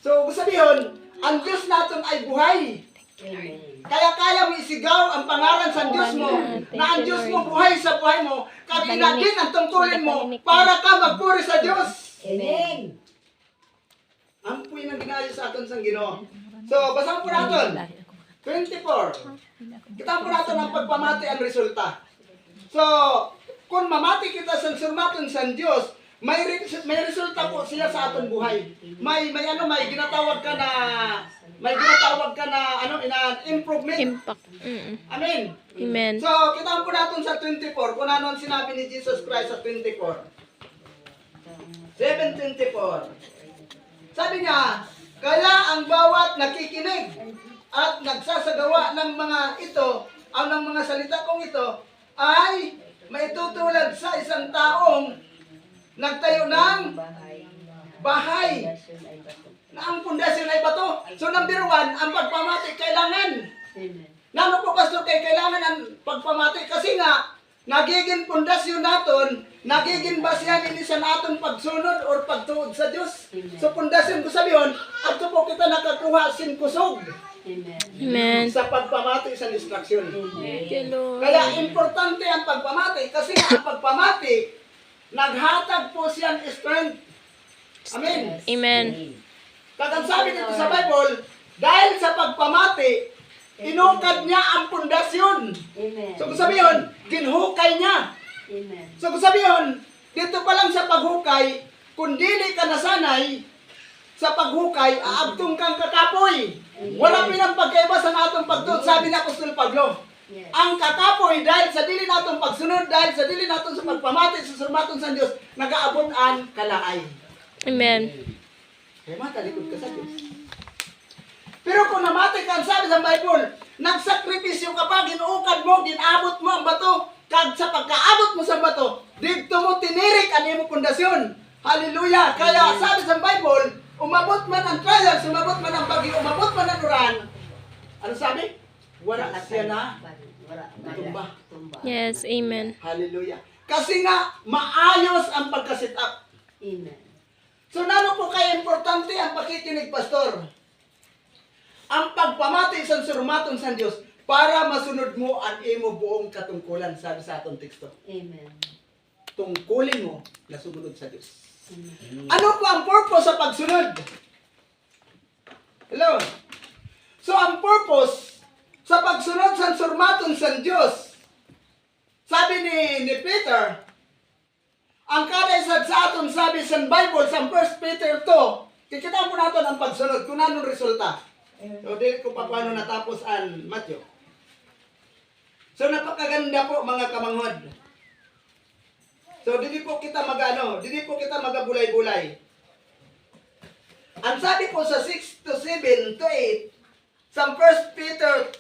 So, sabihin, ang Diyos natin ay buhay. Kaya kaya mo isigaw ang pangalan sa Diyos mo, na ang Diyos mo buhay sa buhay mo, kaginagin ang tungkulin mo, para ka magpuri sa Diyos. Amen. Ang puwi ng ginaya sa atin sa Ginoo. So, basahan po natin. 24. Kita po natin ang pagpamati ang resulta. So, kung mamati kita sa surmaton sa Diyos, may resulta po siya sa ating buhay. May ginatawag ka na improvement. Impact. Amen. Amen. So, kita po natin sa 24 kung ano ang sinabi ni Jesus Christ sa 24. 7:24. Sabi niya, kaya ang bawat nakikinig at nagsasagawa ng mga ito, ng mga salita kong ito, ay maitutulad sa isang taong nagtayo ng bahay na ang pundasyon ay bato. So number 1, ang pagpamati kailangan. Nano po pastor kailangan ang pagpamati kasi nga nagiging pundasyon naton, nagiging basyan ini sa naton pagsunod or pagtuod sa Dios. So pundasyon ko sabihin, ato po kita nakakuha sin kusog. Amen. Sa pagpamati sa instruction. Thank you, Lord. Kaya importante ang pagpamati kasi nga ang pagpamati naghatag po siya ng strength. Amen. Amen. Kagang sabi dito sa Bible, dahil sa pagpamati, inukad niya ang pundasyon. So kung sabihin, ginhukay niya. So kung sabihin, dito pa lang sa paghukay, kung dili ka nasanay sa paghukay, aabtong kang kakapoy. Wala pinang pagkaiba sa natong pagtuod, sabi ni Apostol Pablo. Ang kakapoy, dahil sa dili natong pagsunod, dahil sa dili natong sa pagpamati, sa surmaton sa Diyos, nag-aabot ang kalaay. Amen. Kaya matalikod ka sa Diyos. Pero kung namatay ka, sabi sa Bible, nagsakripisyo ka pa, ginuukad mo, ginabot mo ang bato, kag sa pagkaabot mo sa bato, dito mo tinirik ang iyong pundasyon. Hallelujah! Kaya sabi sa Bible, umabot man ang trials, umabot man ang bagyo, umabot man ang uran, ano sabi? Wala siya na tumba. Yes, amen. Hallelujah! Kasi nga, maayos ang pagkasit up. So, nano po kaya importante ang pakikinig, Pastor? Ang pagpamati sa surmaton sa Diyos para masunod mo ang imo buong katungkulan, sabi sa atong teksto. Tungkulin mo na sumunod sa Diyos. Ano po ang purpose sa pagsunod? Hello? So, ang purpose sa pagsunod sa surmaton sa Diyos, sabi ni Peter, ang kadaisad sa aton sabi sa Bible, sa 1 Peter 2, kikita po natin ang pagsunod, kung anong resulta. So, dili ko pa paano natapos ang Matthew. So, napakaganda po mga kamanghod. So, dili po kita dili po kita magabulay-bulay. Ang sabi po sa 6 to 7 to 8, sa 1 Peter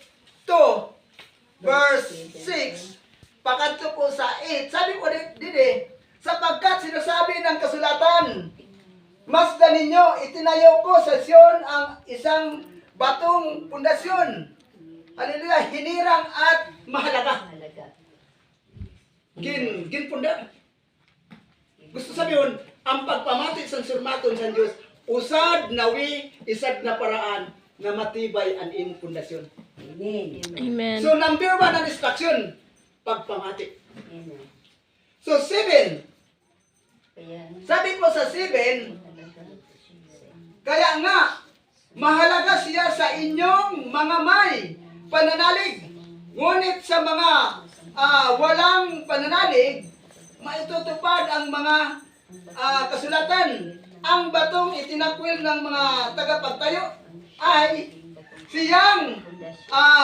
2, verse 6, pakadto po sa 8, sabi po dili, sapagkat sinasabi ng kasulatan, masdan ninyo, itinayo ko sa Sion ang isang batong pundasyon. Hallelujah, hinirang at mahalaga. Ginpunda. Gusto sabihin, ang pagpamati sa surmaton sa Diyos, usad nawi, isad na paraan na matibay ang iyong pundasyon. Amen. So number 1 ang instruction, pagpamati. So 7, sabi po sa 7, kaya nga, mahalaga siya sa inyong mga may pananalig. Ngunit sa mga walang pananalig, maitutupad ang mga kasulatan. Ang batong itinakwil ng mga tagapagtayo ay siyang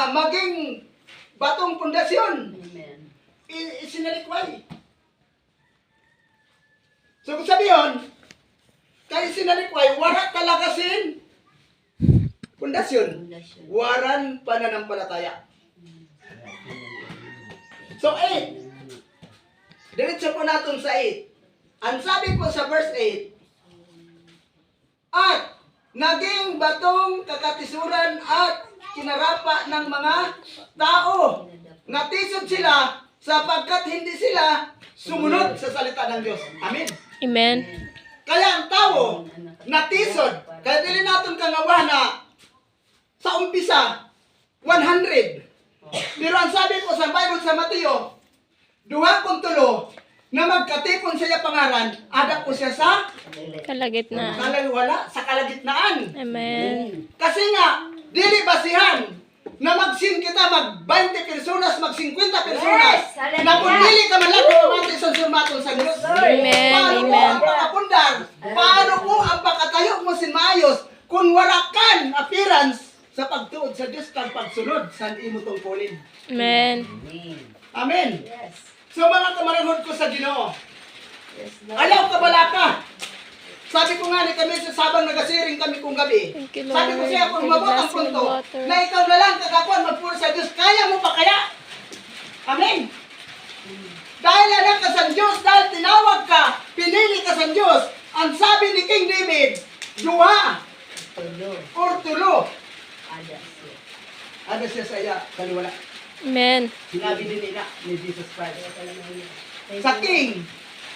maging batong pundasyon. Isinalikway. So kung sabihin, kaya sinalikway, wala talaga sin pundasyon. Waran pananampalataya. So 8. Diretso po natin sa 8. Ang sabi po sa verse 8, at naging batong kakatisuran at kinarapa ng mga tao. Natisod sila sapagkat hindi sila sumunod sa salita ng Diyos. Amen. Amen. Kaya ang tao, natisod. Kaya dili natin kangawa na sa umpisa, 100. Pero ang sabi po sa Bible sa Mateo, 2:3, na magkatipon siya pangaran, ada po siya sa Kalagitnaan. wala, sa kalagitnaan. Amen. Kasi nga, dili basihan na magsin kita mag 20 personas, mag 50 personas. Yes, Na kung dili ka man lang pumati sa surmaton sa Diyos. Amen, Paano mo amen. ang pakapundar? Paano mo ang pakatayo mo sin maayos kung wala kan appearance sa pagtuod sa Diyos kang pagsunod sa imo tungkulin? Amen. Amen. Yes. So mga kamarangod ko sa Ginoo, Yes, Lord. ayaw ka bala ka. Sabi ko nga ni kami sa sabang nagasiring kami kung gabi. Thank you, Lord. Sabi ko siya kung for the mabot ang blessing of punto water. na ikaw na lang kakakuan magpuro sa Diyos, kaya mo pa kaya? Amen. Dahil anak ka sa Diyos, dahil tinawag ka, pinili ka sa Diyos, ang sabi ni King David, duha Tulo. or tulo. Ada siya. Ano siya sa iya, kaliwala. Amen. Sinabi din nila ni Jesus Christ. Sa King,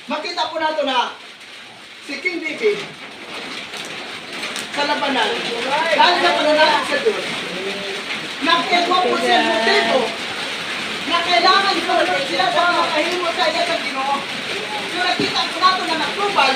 makita po nato na si King David sa labanan, dahil sa pananakit sa Diyos, nagkagawa po siya ng motibo na kailangan sumunod sila sa mga kahimo sa iya sa Ginoo. So nakita po nato na nagtubal